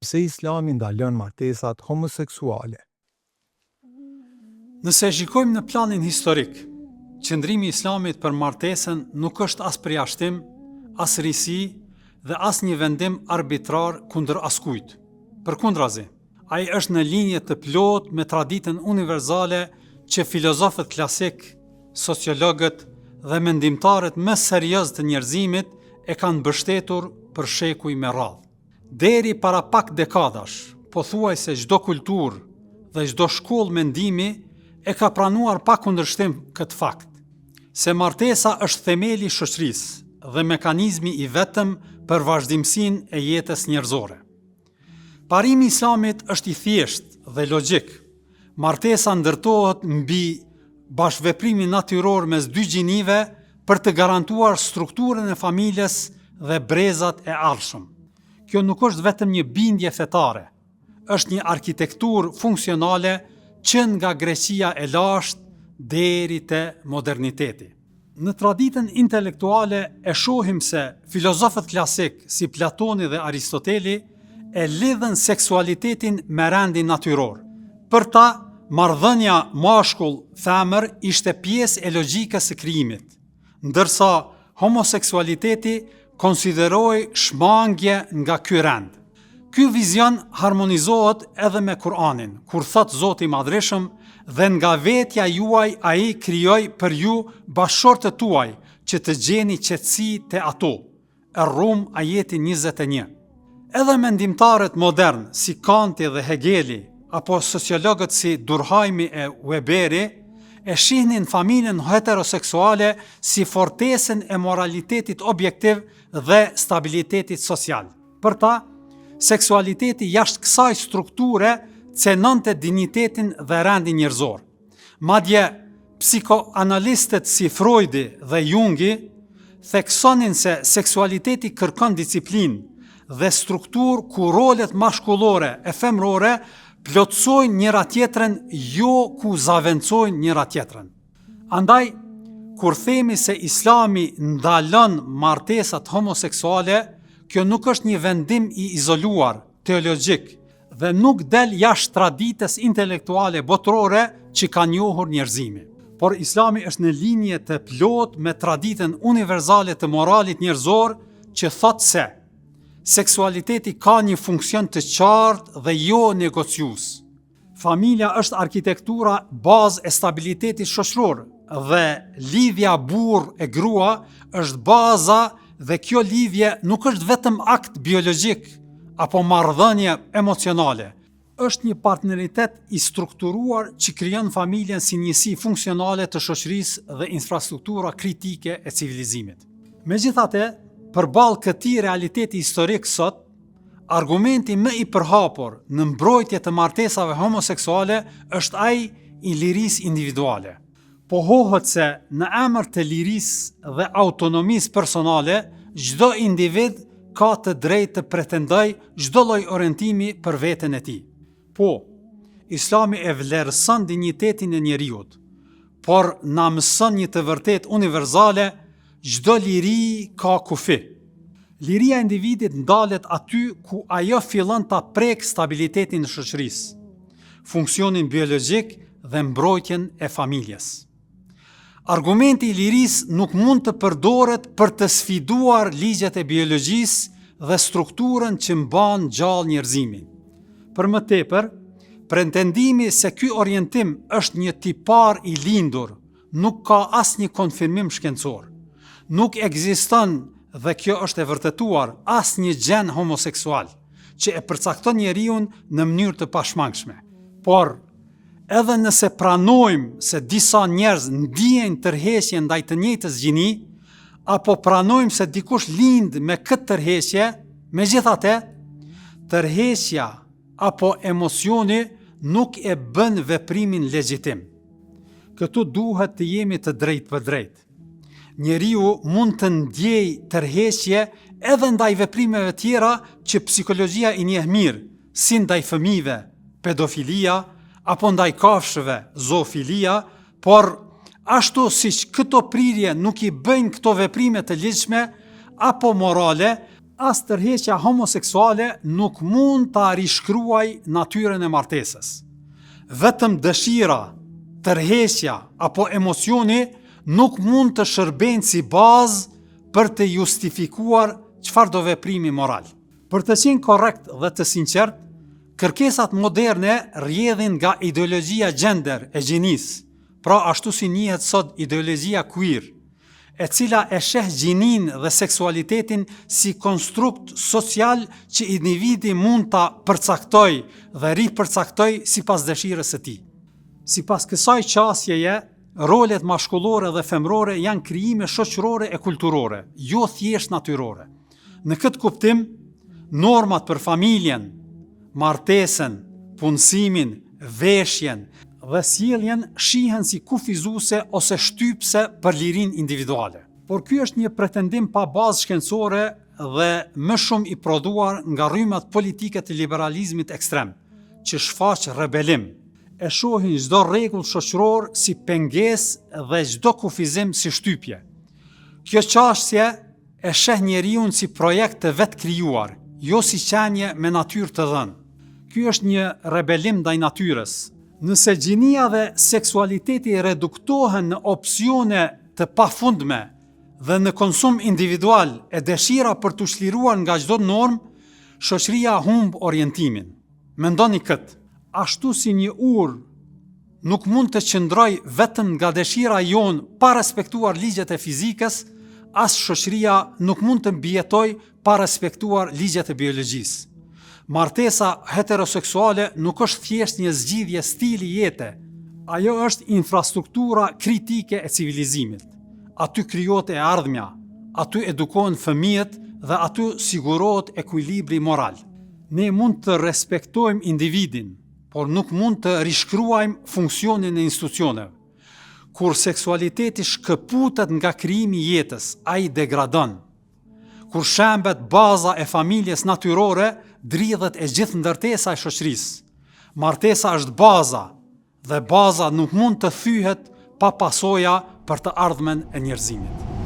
Pse Islami ndalon martesat homoseksuale? Nëse shikojmë në planin historik, qëndrimi i Islamit për martesën nuk është as përjashtim, as risi dhe as një vendim arbitrar kundër askujt. Përkundrazi, ai është në linje të plotë me traditën universale që filozofët klasik, sociologët dhe mendimtarët më serioz të njerëzimit e kanë mbështetur për shekuj me radhë. Deri para pak dekadash, pothuajse çdo kulturë dhe çdo shkollë mendimi e ka pranuar pa kundërshtim këtë fakt, se martesa është themeli i shoqërisë dhe mekanizmi i vetëm për vazhdimsinë e jetës njerëzore. Parimi i Islamit është i thjeshtë dhe logjik. Martesa ndërtohet mbi bashkëveprimin natyror mes dy gjinive për të garantuar strukturën e familjes dhe brezat e ardhshëm. Kjo nuk është vetëm një bindje fetare, është një arkitekturë funksionale që nga Greqia e lashtë deri te moderniteti. Në traditën intelektuale e shohim se filozofët klasik si Platoni dhe Aristoteli e lidhen seksualitetin me rendin natyror. Për ta, marrëdhënia mashkull-femër ishte pjesë e logjikës së krijimit, ndërsa homoseksualiteti konsideroi shmangje nga ky rend. Ky vizion harmonizohet edhe me Kur'anin, kur thot Zoti i Madhreshëm, dhe nga vetja juaj ai krijoi për ju bashkëshortët tuaj që të gjeni qetësi te ato. Rum ajeti 21. Edhe mendimtarët modern si Kanti dhe Hegeli apo sociologët si Durkheimi e Weberi e shihnin familjen heteroseksuale si fortesën e moralitetit objektiv dhe stabilitetit social. Për ta, seksualiteti jashtë kësaj strukture cenonte dinjitetin dhe rendin njerëzor. Madje psikoanalistët si Freudi dhe Jungi theksonin se seksualiteti kërkon disiplinë dhe strukturë ku rolet mashkullore e femrore plotësojnë njëra tjetrën, jo ku zaventojnë njëra tjetrën. Andaj, kur themi se Islami ndalon martesat homoseksuale, kjo nuk është një vendim i izoluar, teologjik, dhe nuk del jashtë traditës intelektuale botërore që ka njohur njerëzimi. Por Islami është në linje të plotë me traditën universale të moralit njerëzor që thot se seksualiteti ka një funksion të qartë dhe jo negociues. Familja është arkitektura bazë e stabilitetit shoqëror dhe lidhja burr e grua është baza dhe kjo lidhje nuk është vetëm akt biologjik apo marrëdhënie emocionale. Është një partneritet i strukturuar që krijon familjen si njësi funksionale të shoqërisë dhe infrastruktura kritike e civilizimit. Megjithatë, përballë këtij realiteti historik sot, argumenti më i përhapur në mbrojtje të martesave homoseksuale është ai i lirisë individuale. Pohohet se në emër të lirisë dhe autonomisë personale, çdo individ ka të drejtë të pretendojë çdo lloj orientimi për veten e tij. Po, Islami e vlerëson dinjitetin e njeriut, por na mëson një të vërtetë universale: çdo liri ka kufi. Liria e individit ndalet aty ku ajo fillon ta prek stabilitetin e shoqërisë, funksionin biologjik dhe mbrojtjen e familjes. Argumenti i lirisë nuk mund të përdoret për të sfiduar ligjet e biologjisë dhe strukturën që mban gjallë njerëzimin. Për më tepër, pretendimi se ky orientim është një tipar i lindur nuk ka asnjë konfirmim shkencor. Nuk ekziston, dhe kjo është e vërtetuar, asnjë gjen homoseksual që e përcakton njeriu në mënyrë të pashmangshme. Por edhe nëse pranojmë se disa njerëz ndiejnë tërheqje ndaj të njëjtës gjini, apo pranojmë se dikush lind me këtë tërheqje, megjithatë, tërheqja apo emocioni nuk e bën veprimin legjitim. Këtu duhet të jemi të drejtë për drejtë. Njeriu mund të ndjejë tërheqje edhe ndaj veprimeve tjera që psikologjia i njeh mirë, si ndaj fëmijëve, pedofilia, apo ndaj kafshëve, zoofilia, por ashtu siç këto prirje nuk i bëjnë këto veprime të ligjshme apo morale, as tërheqja homoseksuale nuk mund ta rishkruaj natyrën e martesës. Vetëm dëshira, tërheqja apo emocioni nuk mund të shërbejnë si bazë për të justifikuar çfarëdo veprimi moral. Për të qenë korrekt dhe të sinqert, kërkesat moderne rrjedhin nga ideologjia gender e gjinisë, pra ashtu si njihet sot ideologjia queer, e cila e sheh gjinin dhe seksualitetin si konstrukt social që individi mund ta përcaktoj dhe ripërcaktoj sipas dëshirës së tij. Sipas kësaj qasjeje, rolet mashkullore dhe femrore janë krijime shoqërore e kulturore, jo thjesht natyrore. Në këtë kuptim, normat për familjen, martesën, punësimin, veshjen dhe sjelljen shihen si kufizuese ose shtypse për lirinë individuale. Por ky është një pretendim pa bazë shkencore dhe më shumë i prodhuar nga rrymat politike të liberalizmit ekstrem, që shfaq rebelim. E shohin çdo rregull shoqëror si pengesë dhe çdo kufizim si shtypje. Kjo çështje e sheh njeriun si projekt të vetë krijuar, jo si qenie me natyrë të dhënë. Ky është një rebelim ndaj natyrës. Nëse gjinia dhe seksualiteti reduktohen në opsione të pafundme dhe në konsum individual e dëshira për të çliruar nga çdo normë, shoqëria humb orientimin. Mendoni këtë, ashtu si një urë nuk mund të qëndroj vetëm nga dëshira jonë pa respektuar ligjet e fizikës, as shoqëria nuk mund të mbijetoj pa respektuar ligjet e biologjisë. Martesa heteroseksuale nuk është thjesht një zgjidhje stili jete, ajo është infrastruktura kritike e civilizimit. Aty krijohet e ardhmja, aty edukohen fëmijët dhe aty sigurohet ekuilibri moral. Ne mund të respektojmë individin, por nuk mund të rishkruajmë funksionin e institucioneve. Kur seksualiteti shkëputet nga krijimi i jetës, ai degradon. Kur shembet baza e familjes natyrore, dridhet e gjithë ndërtesa e shoqërisë. Martesa është baza, dhe baza nuk mund të thyhet pa pasoja për të ardhmen e njerëzimit.